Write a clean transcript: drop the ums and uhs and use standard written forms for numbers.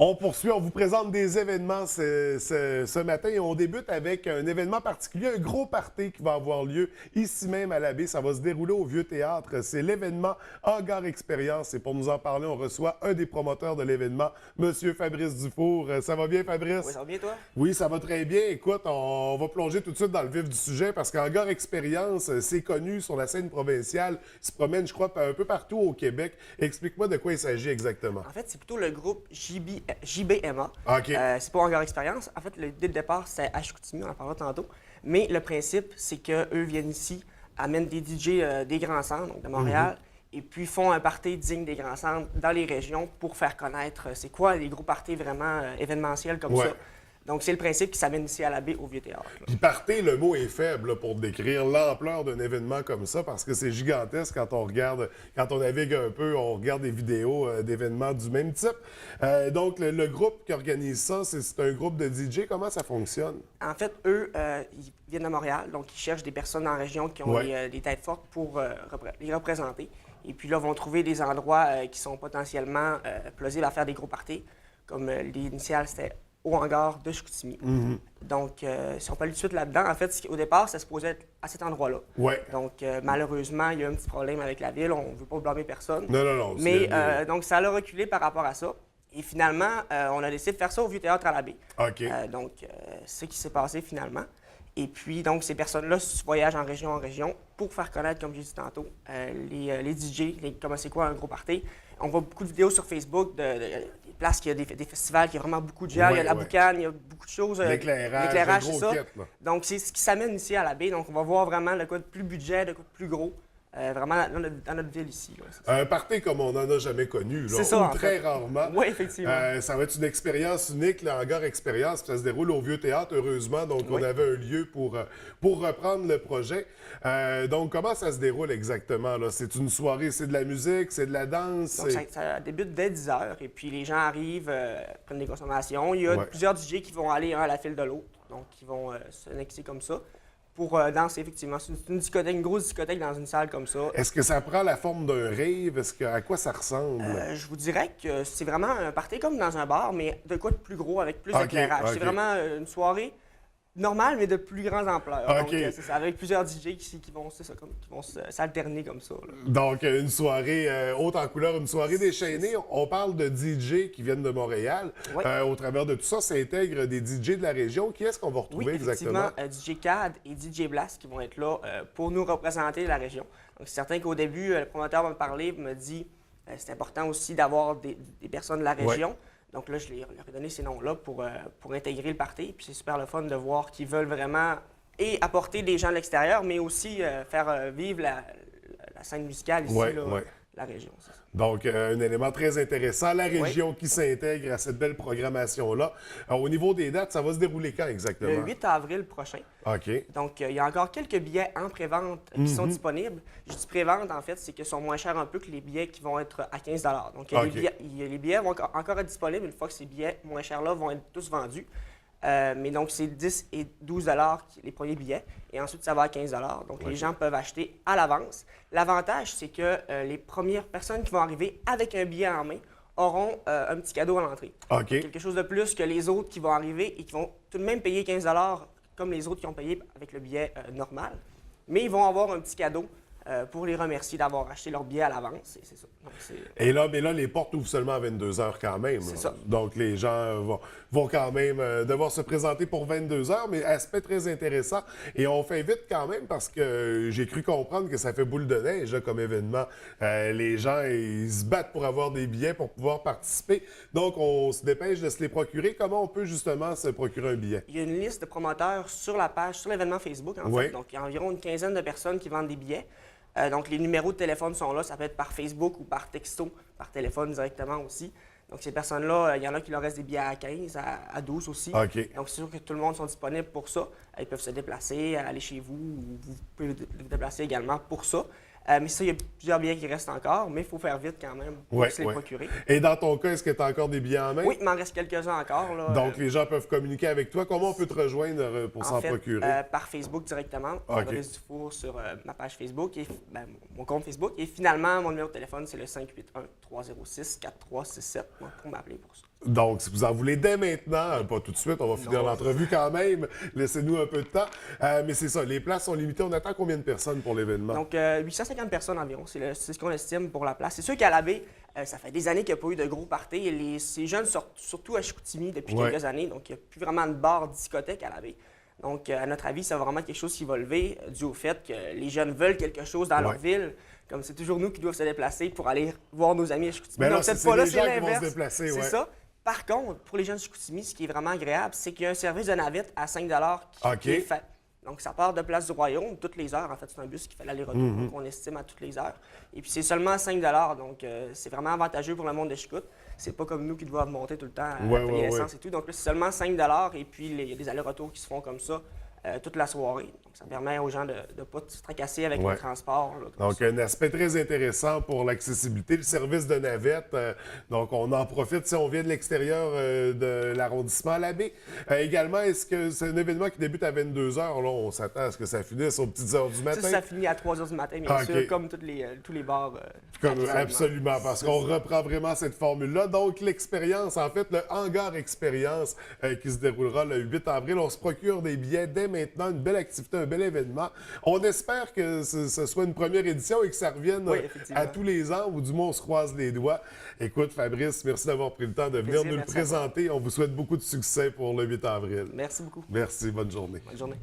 On poursuit, on vous présente des événements ce matin et on débute avec un événement particulier, un gros party qui va avoir lieu ici même à la baie. Ça va se dérouler au Vieux Théâtre. C'est l'événement Hangar Expérience et pour nous en parler, on reçoit un des promoteurs de l'événement, M. Fabrice Dufour. Ça va bien, Fabrice? Oui, ça va bien, toi? Oui, ça va très bien. Écoute, on va plonger tout de suite dans le vif du sujet parce qu'Hangar Expérience, c'est connu sur la scène provinciale. Il se promène, je crois, un peu partout au Québec. Explique-moi de quoi il s'agit exactement. En fait, c'est plutôt le groupe JBMA. OK. C'est pas encore expérience. En fait, dès le départ, c'est à Chicoutimi, on en parlera tantôt. Mais le principe, c'est qu'eux viennent ici, amènent des DJ des grands centres, donc de Montréal, et puis font un party digne des grands centres dans les régions pour faire connaître c'est quoi les gros parties vraiment événementiels comme ça. Donc, c'est le principe qui s'amène ici à la baie au Vieux Théâtre. Puis party, le mot est faible là, pour décrire l'ampleur d'un événement comme ça parce que c'est gigantesque quand on regarde, quand on navigue un peu, on regarde des vidéos d'événements du même type. Donc, le groupe qui organise ça, c'est un groupe de DJ. Comment ça fonctionne? En fait, eux, ils viennent de Montréal, donc ils cherchent des personnes en région qui ont des têtes fortes pour les représenter. Et puis là, vont trouver des endroits qui sont potentiellement plausibles à faire des gros parties, comme l'initial, c'était au hangar de Chicoutimi. Donc, si on peut aller tout de suite là-dedans, en fait, au départ, ça se posait être à cet endroit-là. Donc, malheureusement, il y a eu un petit problème avec la ville. On ne veut pas blâmer personne. Non. Mais donc, ça a reculé par rapport à ça. Et finalement, on a décidé de faire ça au Vieux Théâtre à la baie. OK. Donc, c'est ce qui s'est passé finalement. Et puis, donc, ces personnes-là voyagent en région pour faire connaître, comme j'ai dit tantôt, les DJ, comment c'est quoi un gros party. On voit beaucoup de vidéos sur Facebook des places qui a des festivals, qui a vraiment beaucoup de gens. Il y a la boucane, il y a beaucoup de choses. L'éclairage, c'est ça. Donc, c'est ce qui s'amène ici à la baie. Donc, on va voir vraiment le quoi de plus budget, le quoi de plus gros. Vraiment dans notre ville ici. Là, un party comme on n'en a jamais connu, là, c'est ça, ou très rarement. Oui, effectivement. Ça va être une expérience unique, le Hangar Expérience, puis ça se déroule au Vieux Théâtre, heureusement. Donc, on avait un lieu pour reprendre le projet. Donc, comment ça se déroule exactement? C'est une soirée, c'est de la musique, c'est de la danse? Donc, ça débute dès 10 h et puis les gens arrivent, prennent des consommations. Il y a plusieurs DJ qui vont aller un à la file de l'autre, donc qui vont se nexer comme ça. Pour danser, effectivement. C'est une discothèque, une grosse discothèque dans une salle comme ça. Est-ce que ça prend la forme d'un rave? À quoi ça ressemble? Je vous dirais que c'est vraiment un party comme dans un bar, mais de quoi de plus gros, avec plus d'éclairage. C'est vraiment une soirée normale, mais de plus grande ampleur. Donc, c'est ça, avec plusieurs DJ qui vont s'alterner comme ça. Là. Donc, une soirée haute en couleur, une soirée déchaînée. On parle de DJ qui viennent de Montréal. Au travers de tout ça, s'intègrent des DJ de la région. Qui est-ce qu'on va retrouver exactement? DJ CAD et DJ Blast qui vont être là pour nous représenter la région. Donc, c'est certain qu'au début, le promoteur va me parler, me dit c'est important aussi d'avoir des personnes de la région. Donc là, je leur ai donné ces noms-là pour intégrer le party. Puis c'est super le fun de voir qu'ils veulent vraiment apporter des gens de l'extérieur, mais aussi faire vivre la scène musicale ici, la région. C'est ça. Donc, un élément très intéressant, la région qui s'intègre à cette belle programmation-là. Au niveau des dates, ça va se dérouler quand exactement? Le 8 avril prochain. OK. Donc, il y a encore quelques billets en pré-vente qui sont disponibles. Je dis pré-vente, en fait, c'est qu'ils sont moins chers un peu que les billets qui vont être à 15 $. Donc, les billets vont encore être disponibles une fois que ces billets moins chers-là vont être tous vendus. Mais donc, c'est 10 et 12 $ les premiers billets. Et ensuite, ça va à 15 $. Donc, les gens peuvent acheter à l'avance. L'avantage, c'est que les premières personnes qui vont arriver avec un billet en main auront un petit cadeau à l'entrée. Quelque chose de plus que les autres qui vont arriver et qui vont tout de même payer 15 $ comme les autres qui ont payé avec le billet normal. Mais ils vont avoir un petit cadeau pour les remercier d'avoir acheté leur billet à l'avance. C'est ça. Donc, et là, les portes ouvrent seulement à 22 h quand même. C'est ça. Donc, les gens vont quand même devoir se présenter pour 22 h, mais aspect très intéressant. Et on fait vite quand même parce que j'ai cru comprendre que ça fait boule de neige là, comme événement. Les gens, ils se battent pour avoir des billets pour pouvoir participer. Donc, on se dépêche de se les procurer. Comment on peut justement se procurer un billet? Il y a une liste de promoteurs sur la page, sur l'événement Facebook, en fait. Donc, il y a environ une quinzaine de personnes qui vendent des billets. Donc, les numéros de téléphone sont là. Ça peut être par Facebook ou par texto, par téléphone directement aussi. Donc, ces personnes-là, il y en a qui leur restent des billets à 15, à 12 aussi. Donc, c'est sûr que tout le monde sont disponibles pour ça. Ils peuvent se déplacer, aller chez vous, ou vous pouvez vous déplacer également pour ça. Mais ça, il y a plusieurs billets qui restent encore, mais il faut faire vite quand même pour se les procurer. Et dans ton cas, est-ce que tu as encore des billets en main? Oui, il m'en reste quelques-uns encore. Là. Donc, les gens peuvent communiquer avec toi. Comment on peut te rejoindre pour s'en procurer? Par Facebook directement. Fabrice Dufour sur ma page Facebook, et mon compte Facebook. Et finalement, mon numéro de téléphone, c'est le 581-306-4367 pour m'appeler pour ça. Donc, si vous en voulez dès maintenant, pas tout de suite, on va finir l'entrevue quand même, laissez-nous un peu de temps. Mais c'est ça, les places sont limitées. On attend combien de personnes pour l'événement? Donc, 850 personnes environ, c'est ce qu'on estime pour la place. C'est sûr qu'à la baie, ça fait des années qu'il n'y a pas eu de gros parties. Et ces jeunes sortent surtout à Chicoutimi depuis quelques années, donc il n'y a plus vraiment de bar, discothèque à la baie. Donc, à notre avis, c'est vraiment quelque chose qui va lever dû au fait que les jeunes veulent quelque chose dans leur ville. Comme c'est toujours nous qui doivent se déplacer pour aller voir nos amis à Chicoutimi. Mais donc, là, cette fois-là, les c'est gens qui vont se l'inverse. déplacer, C'est ça. Par contre, pour les jeunes de Chicoutimi, ce qui est vraiment agréable, c'est qu'il y a un service de navette à 5 qui est fait. Donc, ça part de Place du Royaume, toutes les heures. En fait, c'est un bus qui fait l'aller-retour, donc on estime à toutes les heures. Et puis, c'est seulement 5 donc c'est vraiment avantageux pour le monde de Chicout. C'est pas comme nous qui doivent monter tout le temps à payer l'essence et tout. Donc là, c'est seulement 5 et puis il y a des allers-retours qui se font comme ça toute la soirée. Donc, ça permet aux gens de ne pas se tracasser avec le transport. Là, donc, un aspect très intéressant pour l'accessibilité, le service de navette. Donc, on en profite si on vient de l'extérieur de l'arrondissement à la baie. Également, est-ce que c'est un événement qui débute à 22 h? Là, on s'attend à ce que ça finisse aux petites heures du matin? Ça finit à 3 h du matin, bien sûr, comme tous les bars. Absolument, parce qu'on reprend vraiment cette formule-là. Donc, l'expérience, en fait, le hangar expérience qui se déroulera le 8 avril. On se procure des billets dès maintenant, une belle activité, un bel événement. On espère que ce soit une première édition et que ça revienne à tous les ans, ou du moins on se croise les doigts. Écoute, Fabrice, merci d'avoir pris le temps de venir nous le présenter. On vous souhaite beaucoup de succès pour le 8 avril. Merci beaucoup. Merci, bonne journée. Bonne journée.